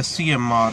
SCMR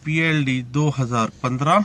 PLD 2015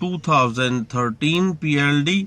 2013 PLD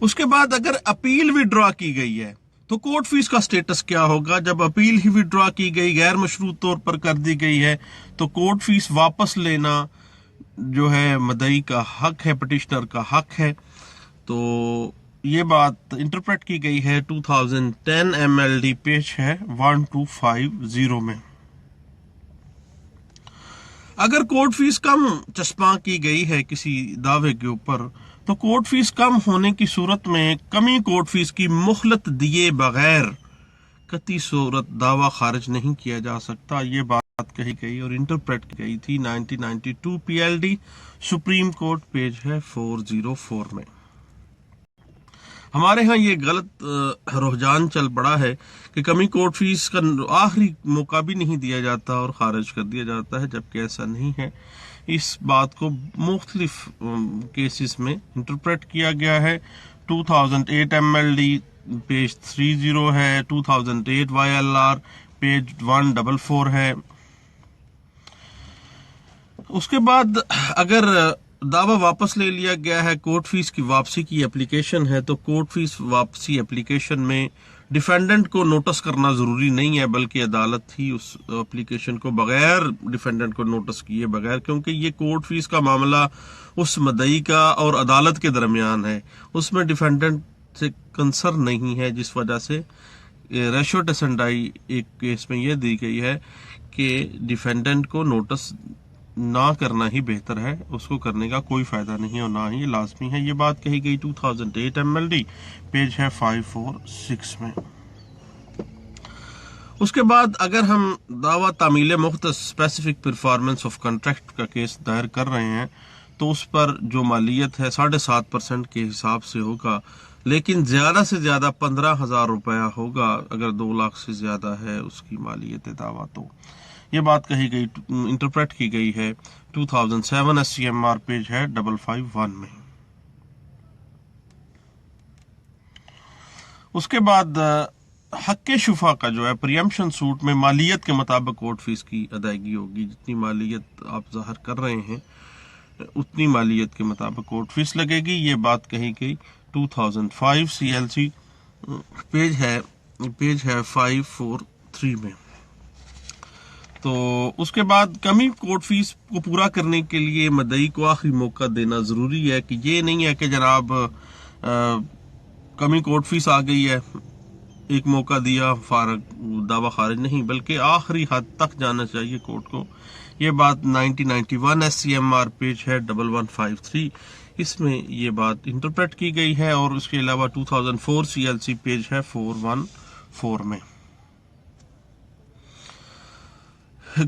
اس کے بعد اگر اپیل وڈرا کی گئی ہے تو کورٹ فیس کا سٹیٹس کیا ہوگا؟ جب اپیل ہی وڈرا کی گئی، غیر مشروط طور پر کر دی گئی ہے، تو کورٹ فیس واپس لینا جو ہے مدعی کا حق ہے، پٹیشنر کا حق ہے۔ تو یہ بات انٹرپریٹ کی گئی ہے 2010 MLD پیج ہے 1250 میں۔ اگر کورٹ فیس کم چسپاں کی گئی ہے کسی دعوے کے اوپر، تو کورٹ فیس کم ہونے کی صورت میں کمی کورٹ فیس کی مہلت دیے بغیر قطعی صورت دعویٰ خارج نہیں کیا جا سکتا۔ یہ بات کہی گئی اور انٹرپریٹ کی گئی تھی 1992 PLD سپریم کورٹ پیج ہے 404 میں۔ ہمارے ہاں یہ غلط رجحان چل پڑا ہے کہ کمی کورٹ فیس کا آخری موقع بھی نہیں دیا جاتا اور خارج کر دیا جاتا ہے، جبکہ ایسا نہیں ہے۔ اس بات کو مختلف کیسز میں انٹرپریٹ کیا گیا ہے۔ 2008 MLD پیج 30 ہے، 2008 YLR پیج 144 ہے۔ اس کے بعد اگر دعویٰ واپس لے لیا گیا ہے، کورٹ فیس کی واپسی کی اپلیکیشن ہے، تو کورٹ فیس واپسی اپلیکیشن میں ڈیفینڈنٹ کو نوٹس کرنا ضروری نہیں ہے، بلکہ عدالت ہی اس اپلیکیشن کو بغیر ڈیفینڈنٹ کو نوٹس کیے بغیر، کیونکہ یہ کورٹ فیس کا معاملہ اس مدعی کا اور عدالت کے درمیان ہے، اس میں ڈیفینڈنٹ سے کنسرن نہیں ہے، جس وجہ سے ریشو ٹسنڈائی ایک کیس میں یہ دی گئی ہے کہ ڈیفینڈنٹ کو نوٹس نہ کرنا ہی بہتر ہے، اس کو کرنے کا کوئی فائدہ نہیں اور نہ ہی لازمی ہے۔ یہ بات کہی گئی 2008 MLD پیج ہے 546 میں۔ اس کے بعد اگر ہم دعویٰ تعمیل مختص اسپیسیفک پرفارمنس آف کنٹریکٹ کا کیس دائر کر رہے ہیں، تو اس پر جو مالیت ہے 7.5% کے حساب سے ہوگا، لیکن زیادہ سے زیادہ 15,000 روپیہ ہوگا اگر 2 لاکھ سے زیادہ ہے اس کی مالیت دعویٰ۔ تو یہ بات کہی گئی، انٹرپریٹ کی گئی ہے 2007 SCMR پیج ہے 551 میں۔ اس کے بعد حق شفا کا جو ہے پریمپشن سوٹ میں مالیت کے مطابق کورٹ فیس کی ادائیگی ہوگی، جتنی مالیت آپ ظاہر کر رہے ہیں اتنی مالیت کے مطابق کورٹ فیس لگے گی۔ یہ بات کہی گئی 2005 CLC پیج ہے 543 میں۔ تو اس کے بعد کمی کورٹ فیس کو پورا کرنے کے لیے مدعی کو آخری موقع دینا ضروری ہے، کہ یہ نہیں ہے کہ جناب کمی کورٹ فیس آ گئی ہے، ایک موقع دیا دعویٰ خارج نہیں، بلکہ آخری حد تک جانا چاہیے کورٹ کو۔ یہ بات 1991 SCMR پیج ہے 1153، اس میں یہ بات انٹرپریٹ کی گئی ہے، اور اس کے علاوہ 2004 CLC پیج ہے 414 میں۔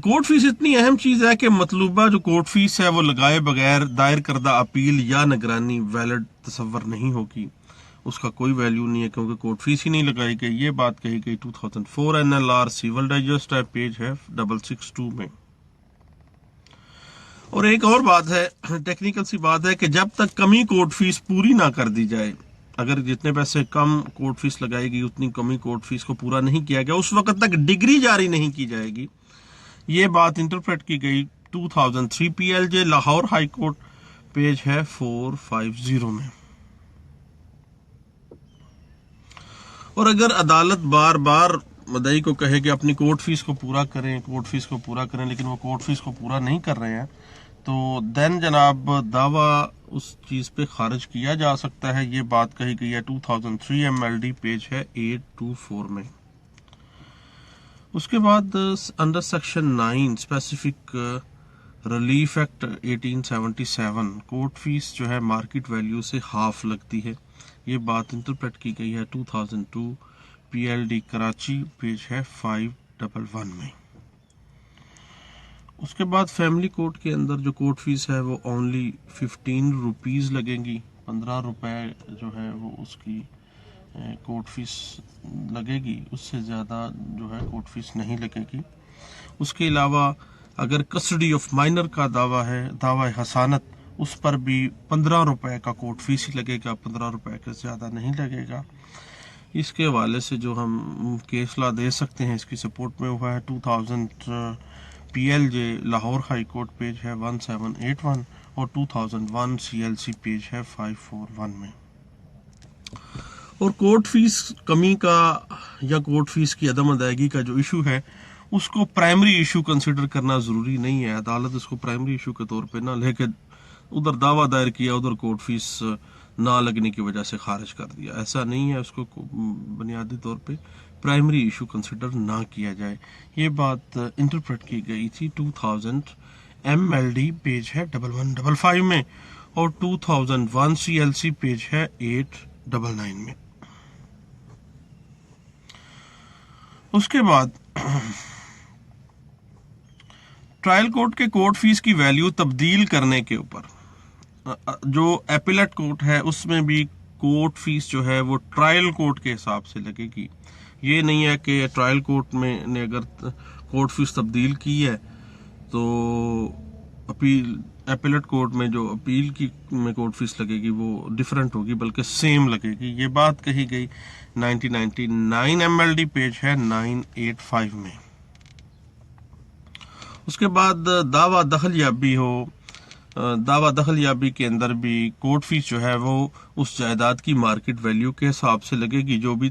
کورٹ فیس اتنی اہم چیز ہے کہ مطلوبہ جو کورٹ فیس ہے وہ لگائے بغیر دائر کردہ اپیل یا نگرانی ویلڈ تصور نہیں ہوگی، اس کا کوئی ویلیو نہیں ہے، کیونکہ کورٹ فیس ہی نہیں لگائی گئی۔ یہ بات کہی گئی 2004 NLR سیول ڈائجسٹ پیج ہے 662 میں۔ اور ایک اور بات ہے، ٹیکنیکل سی بات ہے، کہ جب تک کمی کورٹ فیس پوری نہ کر دی جائے، اگر جتنے پیسے کم کورٹ فیس لگائی گئی اتنی کمی کورٹ فیس کو پورا نہیں کیا گیا، اس وقت تک ڈگری جاری نہیں کی جائے گی۔ یہ بات انٹرپریٹ کی گئی 2003 PLJ Lahore high court page ہے 450 میں۔ اور اگر عدالت بار بار مدعی کو کہے کہ اپنی کورٹ فیس کو پورا کریں، لیکن وہ کورٹ فیس کو پورا نہیں کر رہے ہیں، تو دین جناب دعویٰ اس چیز پہ خارج کیا جا سکتا ہے۔ یہ بات کہی گئی ہے 2003 MLD پیج ہے 824 میں۔ اس کے بعد under section 9 specific relief act 1877 court fee جو ہے مارکیٹ ویلیو سے ہاف لگتی ہے۔ یہ بات انٹرپریٹ کی گئی ہے 2002 PLD کراچی پیج ہے 511 میں۔ اس کے بعد فیملی کورٹ کے اندر جو کورٹ فیس ہے وہ اونلی 15 روپیز لگیں گی، 15 روپے جو ہے وہ اس کی کورٹ فیس لگے گی، اس سے زیادہ جو ہے کورٹ فیس نہیں لگے گی۔ اس کے علاوہ اگر کسٹڈی آف مائنر کا دعویٰ ہے، دعویٰ حسانت، اس پر بھی 15 روپے کا کورٹ فیس ہی لگے گا، 15 روپے کا زیادہ نہیں لگے گا۔ اس کے حوالے سے جو ہم کیس لا دے سکتے ہیں اس کی سپورٹ میں ہوا ہے 2000 PLJ Lahore high court page ہے 1781 اور 2001 CLC پیج ہے 541 میں۔ اور کورٹ فیس کمی کا یا کورٹ فیس کی عدم ادائیگی کا جو ایشو ہے اس کو پرائمری ایشو کنسیڈر کرنا ضروری نہیں ہے. عدالت اس کو پرائمری ایشو کے طور پہ نہ لے کے ادھر دعویٰ دائر کیا, ادھر کورٹ فیس نہ لگنے کی وجہ سے خارج کر دیا. ایسا نہیں ہے, اس کو بنیادی طور پہ پرائمری ایشو کنسیڈر نہ کیا جائے. یہ بات انٹرپریٹ کی گئی تھی 2000 MLD پیج ہے 1155 میں, اور 2001 CLC پیج ہے 899 میں. اس کے بعد ٹرائل کورٹ کے کورٹ فیس کی ویلیو تبدیل کرنے کے اوپر, جو ایپیلیٹ کورٹ ہے اس میں بھی کورٹ فیس جو ہے وہ ٹرائل کورٹ کے حساب سے لگے گی. یہ نہیں ہے کہ ٹرائل کورٹ میں نے اگر کورٹ فیس تبدیل کی ہے تو ایپیلیٹ کورٹ میں جو اپیل کی میں کورٹ فیس لگے گی وہ ڈیفرنٹ ہوگی, بلکہ سیم لگے گی. یہ بات کہی گئی 1999 MLD پیج ہے 985 میں. اس کے بعد دعویٰ دخل یابی ہو, دعویٰ دخل یابی کے اندر بھی کورٹ فیس جو ہے وہ اس جائیداد کی مارکیٹ ویلیو کے حساب سے لگے گی جو بھی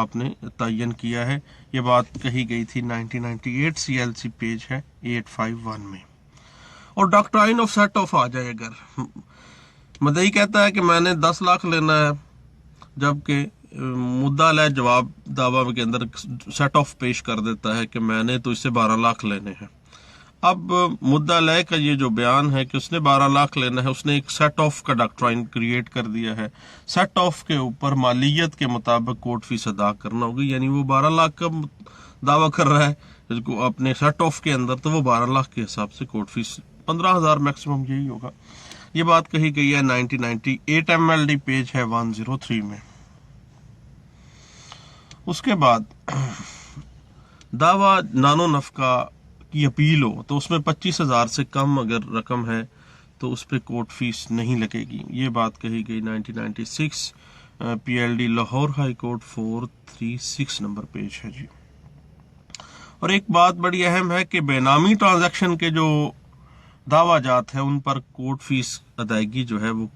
آپ نے تعین کیا ہے. یہ بات کہی گئی تھی 1998 CLC پیج ہے 851 میں. اور ڈاکٹرائن آف سیٹ آف آ جائے, اگر مدعی کہتا ہے کہ میں نے 10 لاکھ لینا ہے, جبکہ مدعا علیہ جواب دعویٰ کے اندر سیٹ آف پیش کر دیتا ہے کہ میں نے تو اس سے 12 لاکھ لینے ہیں. اب مدعا علیہ کا یہ جو بیان ہے کہ اس نے 12 لاکھ لینا ہے, اس نے ایک سیٹ آف کا ڈاکٹرائن کریٹ کر دیا ہے. سیٹ آف کے اوپر مالیت کے مطابق کورٹ فیس ادا کرنا ہوگی, یعنی وہ 12 لاکھ کا دعویٰ کر رہا ہے اپنے سیٹ آف کے اندر, تو وہ 12 لاکھ کے حساب سے کورٹ فیس 15,000 میکسیمم یہی ہوگا. یہ بات کہی گئی ہے 1998 MLD پیج ہے 103 میں. اس کے بعد دعویٰ نان و نفقہ کی اپیل ہو تو اس میں 25,000 سے کم اگر رقم ہے تو اس پہ کورٹ فیس نہیں لگے گی. یہ بات کہی گئی 1996 PLD Lahore high court 436 number page ہے جی. اور ایک بات بڑی اہم ہے کہ بے نامی ٹرانزیکشن کے جو دعویٰ جات ہیں ان پر کورٹ فیس ادائیگی جو ہے وہ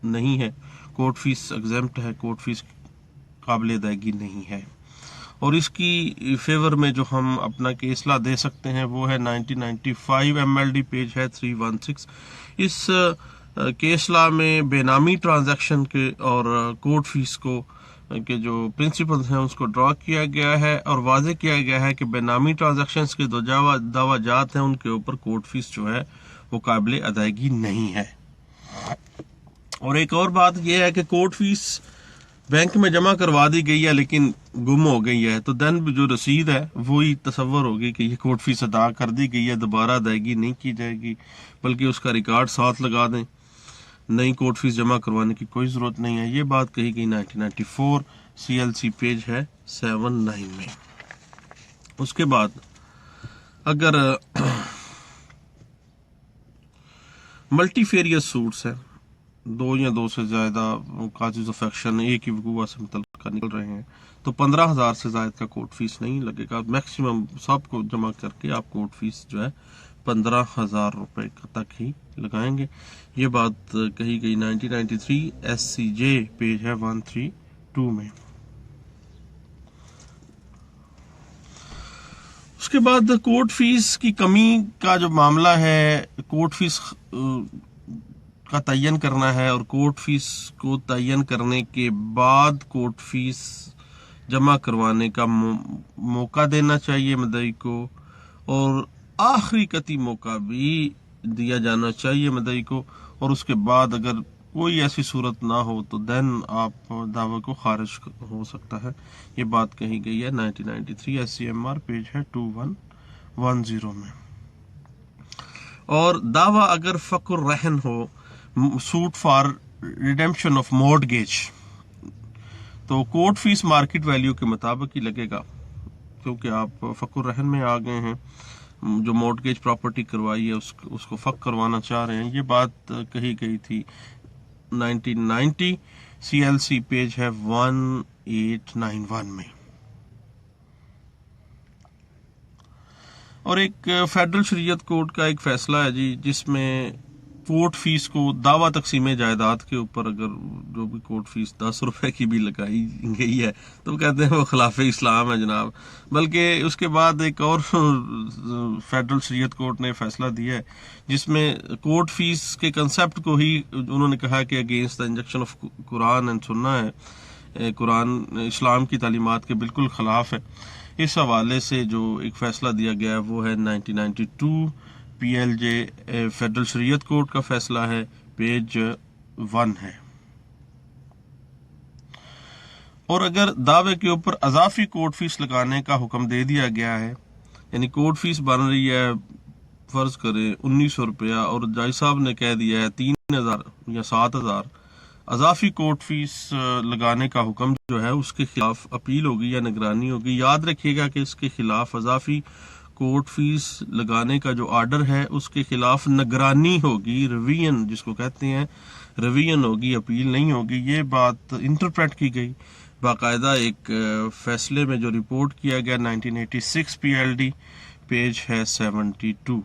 نہیں ہے, کورٹ فیس ایگزیمپٹ ہے, کورٹ فیس قابل ادائیگی نہیں ہے. اور اس کی فیور میں جو ہم اپنا کیس لا دے سکتے ہیں وہ ہے 1995 MLD پیج ہے 316. اس کیس لا میں بے نامی ٹرانزیکشن کے اور کورٹ فیس کو کے جو پرنسپلز ہیں اس کو ڈرا کیا گیا ہے اور واضح کیا گیا ہے کہ بے نامی ٹرانزیکشنز کے جو دعویٰ جات ہیں ان کے اوپر کورٹ فیس جو ہے وہ قابل ادائیگی نہیں ہے. اور ایک اور بات یہ ہے کہ کورٹ فیس بینک میں جمع کروا دی گئی ہے لیکن گم ہو گئی ہے, تو دین جو رسید ہے وہی تصور ہوگی کہ یہ کورٹ فیس ادا کر دی گئی ہے, دوبارہ ادائیگی نہیں کی جائے گی, بلکہ اس کا ریکارڈ ساتھ لگا دیں, نئی کورٹ فیس جمع کروانے کی کوئی ضرورت نہیں ہے. یہ بات کہی گئی 1994 CLC پیج ہے 79 میں. اس کے بعد اگر ملٹی فیریس سوٹس ہیں, 2 یا 2 سے زیادہ کازز آف ایکشن ایک ہی وقوع سے متعلقہ نکل رہے ہیں تو 15,000 سے زائد کا کورٹ فیس نہیں لگے گا. میکسیمم سب کو جمع کر کے آپ کورٹ فیس جو ہے 15,000 روپے تک ہی لگائیں گے. یہ بات کہی گئی 1993 SCJ پیج ہے 132 میں. اس کے بعد کورٹ فیس کی کمی کا جو معاملہ ہے, کورٹ فیس کا تعین کرنا ہے اور کورٹ فیس کو تعین کرنے کے بعد کورٹ فیس جمع کروانے کا موقع دینا چاہیے مدعی کو, اور آخری قطعی موقع بھی دیا جانا چاہیے مدعی کو. اور اس کے بعد اگر کوئی ایسی صورت نہ ہو تو دین آپ دعوی کو خارج ہو سکتا ہے. یہ بات کہی گئی ہے 1993 SCMR پیج ہے 2110 میں. اور دعویٰ اگر فقر الرہن ہو, suit for redemption of mortgage, تو کورٹ فیس مارکیٹ ویلیو کے مطابق ہی لگے گا, کیونکہ آپ فقر الرہن میں آ گئے ہیں, جو مورٹگیج پراپرٹی کروائی ہے اس کو فق کروانا چاہ رہے ہیں. یہ بات کہی گئی تھی 1990 CLC پیج ہے 1891 میں. اور ایک فیڈرل شریعت کورٹ کا ایک فیصلہ ہے جی, جس میں کورٹ فیس کو دعویٰ تقسیم جائیداد کے اوپر اگر جو بھی کورٹ فیس 10 روپے کی بھی لگائی گئی ہے تو وہ کہتے ہیں وہ خلاف اسلام ہے جناب. بلکہ اس کے بعد ایک اور فیڈرل شریعت کورٹ نے فیصلہ دیا ہے جس میں کورٹ فیس کے کنسیپٹ کو ہی انہوں نے کہا کہ against the injection of Quran and سنہ ہے، قرآن اسلام کی تعلیمات کے بالکل خلاف ہے. اس حوالے سے جو ایک فیصلہ دیا گیا ہے وہ ہے 1992 پی ایل جے فیڈرل شریعت کورٹ کا فیصلہ ہے، پیج 1 ہے. اور اگر دعوے کے اوپر اضافی کورٹ فیس لگانے کا حکم دے دیا گیا ہے، یعنی کورٹ فیس بن رہی ہے فرض کریں 1900 روپیہ اور جج صاحب نے کہہ دیا ہے 3000 یا 7000، اضافی کورٹ فیس لگانے کا حکم جو ہے اس کے خلاف اپیل ہوگی یا نگرانی ہوگی. یاد رکھیے گا کہ اس کے خلاف اضافی کورٹ فیس لگانے کا جو آرڈر ہے اس کے خلاف نگرانی ہوگی، ریویژن جس کو کہتے ہیں، ریویژن ہوگی، اپیل نہیں ہوگی. یہ بات انٹرپریٹ کی گئی باقاعدہ ایک فیصلے میں جو رپورٹ کیا گیا 1986 پی ایل ڈی، پیج ہے 72.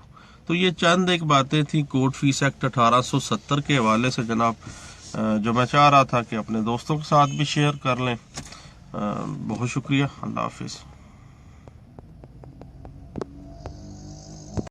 تو یہ چند ایک باتیں تھیں کورٹ فیس ایکٹ 1870 کے حوالے سے جناب، جو میں چاہ رہا تھا کہ اپنے دوستوں کے ساتھ بھی شیئر کر لیں. بہت شکریہ، اللہ حافظ.